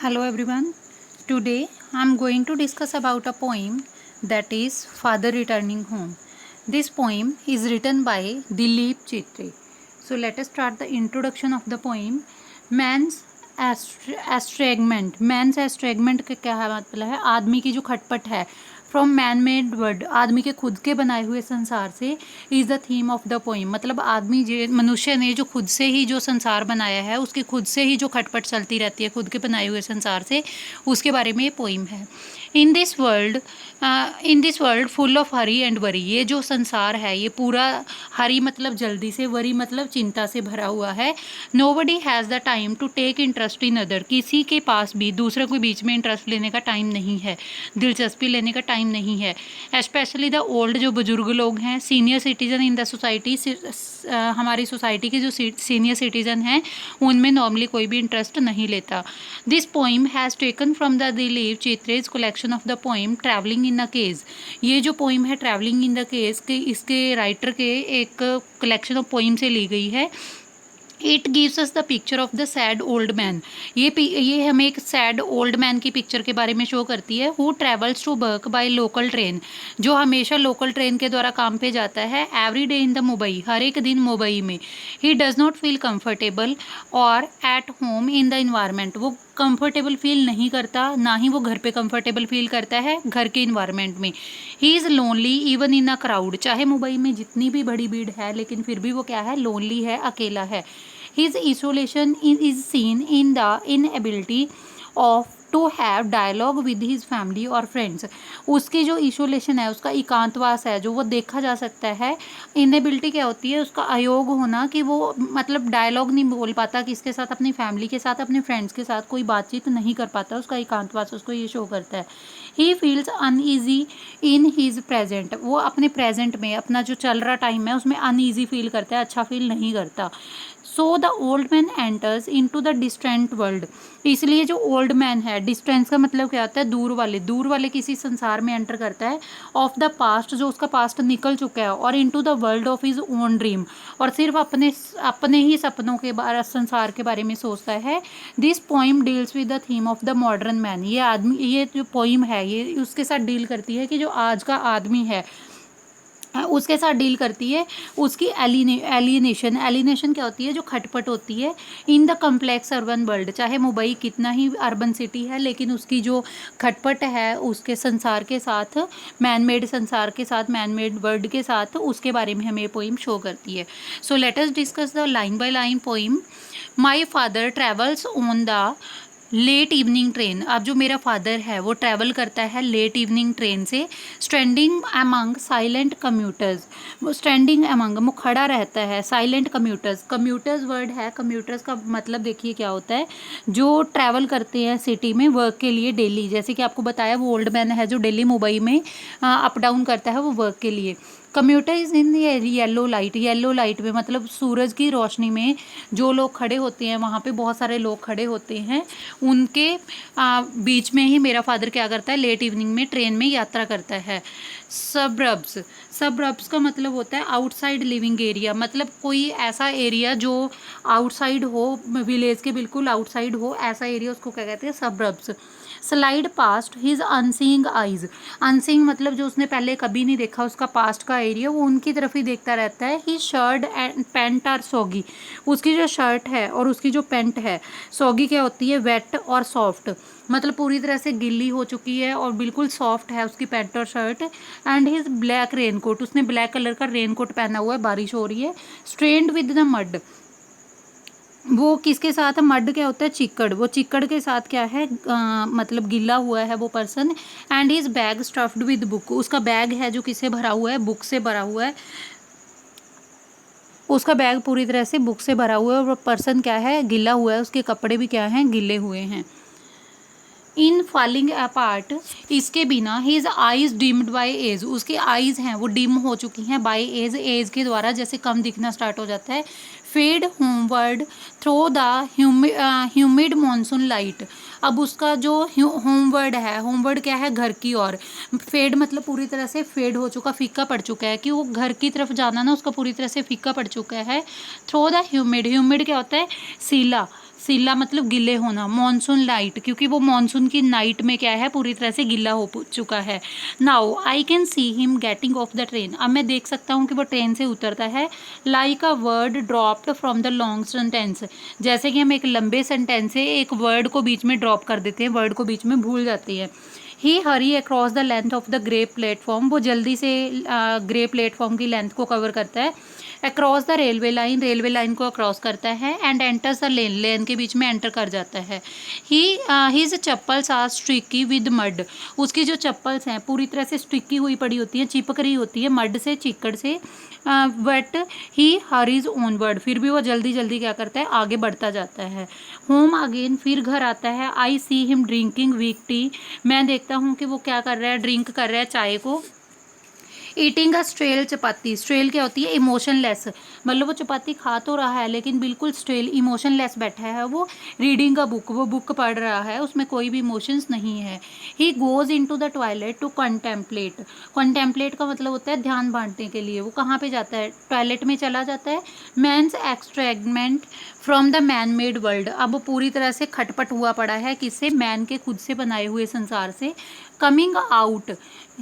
Hello everyone. Today I am going to discuss about a poem that is Father Returning Home. This poem is written by Dilip Chitre. So let us start the introduction of the poem. Man's estrangement. Man's estrangement का क्या मतलब है? आदमी की जो खटपट है from man made world, आदमी के खुद के बनाए हुए संसार से, is the theme of the poem. मतलब आदमी मनुष्य ने जो खुद से ही जो संसार बनाया है, उसकी खुद से ही जो खटपट चलती रहती है खुद के बनाए हुए संसार से, उसके बारे में ये पोइम है। In this world full of Hari and worry, ये जो संसार है ये पूरा हरी मतलब जल्दी से, वरी मतलब चिंता से भरा हुआ है। Nobody has the time to take interest in other, किसी के पास भी दूसरे के बीच में इंटरेस्ट लेने का टाइम नहीं है, दिलचस्पी लेने का टाइम नहीं है। स्पेशली द ओल्ड, जो बुजुर्ग लोग हैं, senior citizen in the society, हमारी सोसाइटी के जो सीनियर सिटीजन हैं उनमें नॉर्मली कोई भी इंटरेस्ट नहीं लेता। This poem has taken from the Dilip Chitre's collection of the poem travelling in a cage. ये जो पोइम है ट्रैवलिंग इन द केज के, इसके राइटर के एक कलेक्शन ऑफ पोइम से ली गई है। It gives us the picture of the sad old man, ये हमें एक सैड ओल्ड मैन की पिक्चर के बारे में शो करती है। Who travels to work by local train, जो हमेशा लोकल ट्रेन के द्वारा काम पे जाता है। Every day in the Mumbai, हर एक दिन मुंबई में। He does not feel comfortable और at home in the environment, वो कंफर्टेबल फील नहीं करता, ना ही वो घर पे कंफर्टेबल फील करता है घर के इन्वायरमेंट में। He is lonely even in a crowd, चाहे मुंबई में जितनी भी बड़ी भीड़ है लेकिन फिर भी वो क्या है, लोनली है, अकेला है। His isolation is seen in the inability of to have dialogue with his family और फ्रेंड्स, उसकी जो इशोलेशन है, उसका एकांतवास है, जो वो देखा जा सकता है। इनेबिलिटी क्या होती है, उसका अयोग होना, कि वो मतलब डायलॉग नहीं बोल पाता किसके साथ, अपनी फैमिली के साथ, अपने फ्रेंड्स के साथ कोई बातचीत नहीं कर पाता, उसका एकांतवास उसको ये शो करता है। He feels uneasy in his present, वो अपने प्रेजेंट में, अपना जो चल रहा टाइम है उसमें अनईजी फील करता है, अच्छा फील नहीं करता। So the old man enters in to the distant world, इसलिए जो ओल्ड मैन है, डिस्टेंस का मतलब क्या होता है, दूर वाले किसी संसार में एंटर करता है। ऑफ द पास्ट, जो उसका पास्ट निकल चुका है, और into the world of his own dream, और सिर्फ अपने ही सपनों के बारे, संसार के बारे में सोचता है। This poem deals with the theme of the modern man, ये जो पोइम है ये उसके साथ डील करती है कि जो आज का आदमी है उसके साथ डील करती है, उसकी एलिनेशन क्या होती है, जो खटपट होती है। In the complex urban world, चाहे मुंबई कितना ही अर्बन सिटी है लेकिन उसकी जो खटपट है उसके संसार के साथ, मैन मेड संसार के साथ, मैन मेड वर्ल्ड के साथ, उसके बारे में हमें पोइम शो करती है। So let us discuss the line by line poem. My father travels on the late evening train, अब जो मेरा फादर है वो ट्रैवल करता है लेट इवनिंग ट्रेन से। स्टैंडिंग अमंग साइलेंट कम्यूटर्स, वो स्टैंडिंग अमंग, वो खड़ा रहता है। साइलेंट कम्यूटर्स, कम्यूटर्स वर्ड है, कम्यूटर्स का मतलब देखिए क्या होता है, जो ट्रैवल करते हैं सिटी में वर्क के लिए डेली, जैसे कि आपको बताया वो ओल्ड मैन है जो डेली मुंबई में अप डाउन करता है वो वर्क के लिए। Commuter is in yellow light, yellow light में मतलब सूरज की रोशनी में जो लोग खड़े होते हैं, वहाँ पे बहुत सारे लोग खड़े होते हैं, उनके बीच में ही मेरा फादर क्या करता है, लेट इवनिंग में ट्रेन में यात्रा करता है। सबरब्स, सबरब्स का मतलब होता है आउटसाइड लिविंग एरिया, मतलब कोई ऐसा एरिया जो आउटसाइड हो, विलेज के बिल्कुल आउटसाइड हो, ऐसा एरिया उसको क्या कहते हैं, suburbs. Slide past his unseeing eyes, unseeing मतलब जो उसने पहले कभी नहीं देखा, उसका पास्ट का एरिया वो उनकी तरफ ही देखता रहता है। He shirt and pants are soggy, उसकी जो शर्ट है और उसकी जो पैंट है, सॉगी क्या होती है, वेट और सॉफ्ट, मतलब पूरी तरह से गिल्ली हो चुकी है और बिल्कुल सॉफ्ट है उसकी पैंट और shirt. And his black raincoat, उसने ब्लैक कलर का रेनकोट पहना हुआ है, बारिश हो रही है। स्ट्रेन्ड विद द मड, वो किसके साथ है, मड क्या होता है, चिक्कड़, वो चिक्कड़ के साथ क्या है, मतलब गिला हुआ है वो person. And his bag stuffed with book, उसका बैग है जो किससे भरा हुआ है, बुक से भरा हुआ है, उसका बैग पूरी तरह से बुक से भरा हुआ है, और वो पर्सन क्या है, गिला हुआ है, उसके कपड़े भी क्या हैं, गिले हुए हैं। इन फॉलिंग अपार्ट, इसके बिना his eyes dimmed by age, उसकी आइज हैं वो डिम हो चुकी हैं बाय एज, एज के द्वारा जैसे कम दिखना स्टार्ट हो जाता है। Fade homeward through the humid monsoon light, अब उसका जो होमवर्ड है, होमवर्ड क्या है, घर की ओर, फेड मतलब पूरी तरह से फेड हो चुका, फीका पड़ चुका है, कि वो घर की तरफ जाना ना उसका पूरी तरह से फीका पड़ चुका है। थ्रो द ह्यूमिड, ह्यूमिड क्या होता है, सीला, सीला मतलब गिले होना, मॉनसून लाइट क्योंकि वो मॉनसून की नाइट में क्या है पूरी तरह से गिला हो चुका है। Now I can see him getting off the train, अब मैं देख सकता हूँ कि वो ट्रेन से उतरता है। Like a word dropped from the long sentence, जैसे कि हम एक लंबे सेंटेंस से एक वर्ड को बीच में ड्रॉप कर देते हैं, वर्ड को बीच में भूल जाती है। He hurries across the length of the grey platform, वो जल्दी से ग्रे प्लेटफॉर्म की लेंथ को कवर करता है। अक्रॉस द रेलवे लाइन को अक्रॉस करता है। And enters the lane, lane के बीच में एंटर कर जाता है। He his chappals are sticky with mud, उसकी जो चप्पल्स हैं पूरी तरह से स्टिकी हुई पड़ी होती हैं, चिपक रही होती है मड से, चिक्कड़ से। बट ही हरीज ऑनवर्ड, फिर भी वो जल्दी जल्दी क्या करता है, आगे बढ़ता जाता है। होम अगेन, फिर घर आता है। I see him drinking weak tea, मैं देखता हूँ कि वो क्या कर रहा है, ड्रिंक कर रहा है चाय को। ईटिंग अ स्ट्रेल चपाती, स्ट्रेल क्या होती है, इमोशनलेस, मतलब वो चपाती खा तो रहा है लेकिन बिल्कुल स्ट्रेल इमोशनलेस बैठा है वो। रीडिंग अ बुक, वो बुक पढ़ रहा है, उसमें कोई भी इमोशंस नहीं है। He goes in to the toilet to contemplate, contemplate का मतलब होता है ध्यान बांटने के लिए, वो कहाँ पे जाता है, टॉयलेट में चला जाता है। Man's estrangement from the man made world, अब वो पूरी तरह से खटपट हुआ पड़ा है किससे, मैन के खुद से बनाए हुए संसार से। Coming out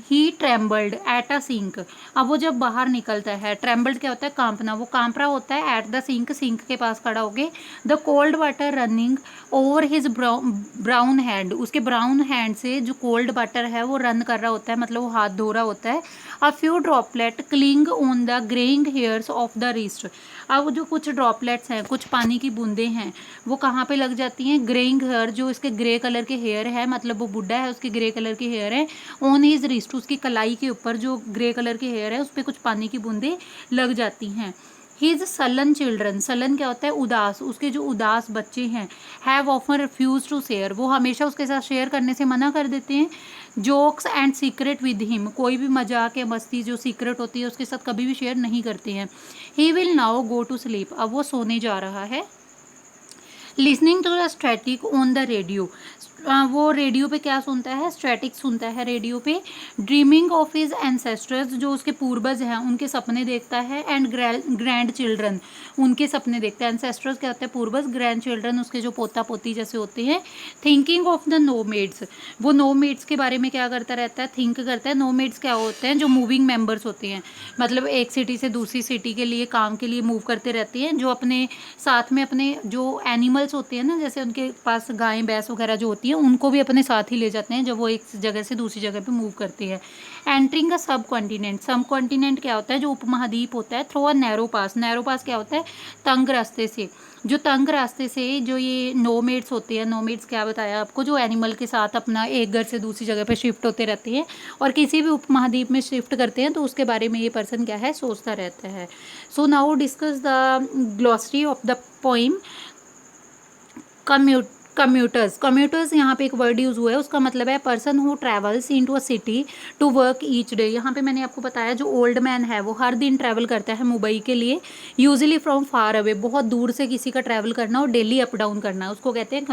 he trembled at a sink, अब वो जब बाहर निकलता है, ट्रेम्बल्ड क्या होता है, कांपना, वो कांप रहा होता है एट द सिंक, सिंक के पास खड़ा होके। The cold water running over his brown hand, उसके ब्राउन हैंड से जो कोल्ड वाटर है वो रन कर रहा होता है, मतलब वो हाथ धो रहा होता है। A few droplet cling on the greying hairs of the wrist, अब जो कुछ ड्रॉपलेट्स हैं, कुछ पानी की बूंदें हैं, वो कहाँ पे लग जाती हैं, ग्रेइंग हेयर, जो इसके ग्रे कलर के हेयर है, मतलब वो बुढ़ा है उसके ग्रे कलर के हेयर है। ऑन हिज रिस्ट, उसकी कलाई के ऊपर जो ग्रे कलर के हेयर है उस पर कुछ पानी की बूंदें लग जाती हैं। हिज सलन चिल्ड्रन, सलन क्या होता है, उदास, उसके जो उदास बच्चे हैं। Have often refuse to share, वो हमेशा उसके साथ शेयर करने से मना कर देते हैं। Jokes and secret with him, कोई भी मजाक या मस्ती जो सीक्रेट होती है उसके साथ कभी भी शेयर नहीं करते हैं। He will now go to sleep, अब वो सोने जा रहा है। Listening to the static on the radio, वो रेडियो पे क्या सुनता है, स्टैटिक सुनता है रेडियो पे। ड्रीमिंग ऑफ हिज एंसेस्टर्स, जो उसके पूर्वज हैं उनके सपने देखता है। एंड ग्रैंड चिल्ड्रन, उनके सपने देखता है। एंसेस्टर्स क्या होते हैं, पूर्वज, ग्रैंड चिल्ड्रन उसके जो पोता पोती जैसे होते हैं। थिंकिंग ऑफ द नोमेड्स, वो नोमेड्स के बारे में क्या करता रहता है, थिंक करता है। नोमेड्स क्या होते हैं, जो मूविंग मेंबर्स होते हैं, मतलब एक सिटी से दूसरी सिटी के लिए काम के लिए मूव करते रहते हैं, जो अपने साथ में अपने जो एनिमल्स होते हैं ना, जैसे उनके पास गाय भैंस वगैरह जो होती हैं उनको भी अपने साथ ही ले जाते हैं जब वो एक जगह से दूसरी जगह पे मूव करते हैं। एंट्रिंग अ सब कॉन्टिनेंट, सब कॉन्टिनेंट क्या होता है, जो उपमहाद्वीप होता है। Through a narrow pass, narrow pass क्या होता है, तंग रास्ते से, जो तंग रास्ते से जो ये नोमेड्स होते हैं, नोमेड्स क्या बताया आपको, जो एनिमल के साथ अपना एक घर से दूसरी जगह पे शिफ्ट होते रहते हैं और किसी भी उपमहाद्वीप में शिफ्ट करते हैं तो उसके बारे में ये पर्सन क्या है, सोचता रहता है। So now discuss the glossary of the poem. Commuters, commuters यहाँ पे एक वर्ड यूज़ हुआ है, उसका मतलब है person who travels into a city to work each day. यहाँ पे मैंने आपको बताया जो ओल्ड मैन है वो हर दिन ट्रैवल करता है मुंबई के लिए, यूजली फ्रॉम फार अवे, बहुत दूर से किसी का ट्रैवल करना और डेली अप डाउन करना, उसको कहते हैं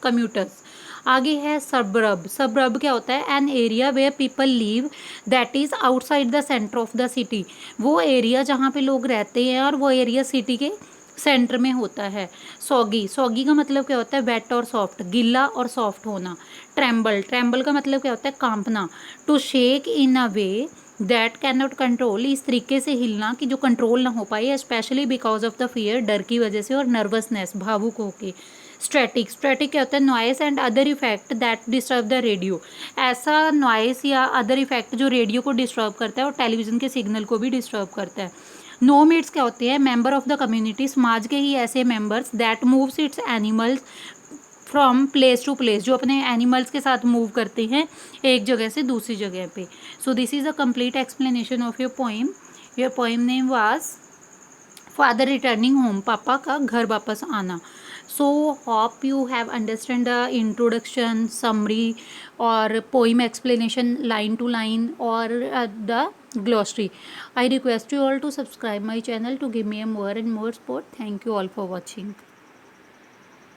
कम्यूटर्स। आगे है सबरब, सबरब क्या होता है, an area where people live that is outside the centre of the city, वो एरिया जहाँ पे लोग रहते हैं और वो एरिया सिटी के सेंटर में होता है। सॉगी, सॉगी का मतलब क्या होता है, वेट और सॉफ्ट, गीला और सॉफ्ट होना। ट्रेम्बल, ट्रेम्बल का मतलब क्या होता है, कांपना। To shake in a way that can not control, इस तरीके से हिलना कि जो कंट्रोल ना हो पाए, specially because of the fear, डर की वजह से और नर्वसनेस, भावुक होके। स्टैटिक, स्टैटिक क्या होता है, noise and other effect that disturb the radio, ऐसा नॉइस या अदर इफेक्ट जो रेडियो को डिस्टर्ब करता है और टेलीविजन के सिग्नल को भी डिस्टर्ब करता है। नोमेड्स क्या होते हैं, मेंबर ऑफ द कम्युनिटी, समाज के ही ऐसे members that moves its animals from place to place, जो अपने एनिमल्स के साथ मूव करते हैं एक जगह से दूसरी जगह पे। So this is a complete explanation of your poem. Your poem name was father returning home, पापा का घर वापस आना। So hope you have understand the introduction, summary और poem explanation line to line और the glossary. I request you all to subscribe my channel to give me a more and more support. Thank you all for watching.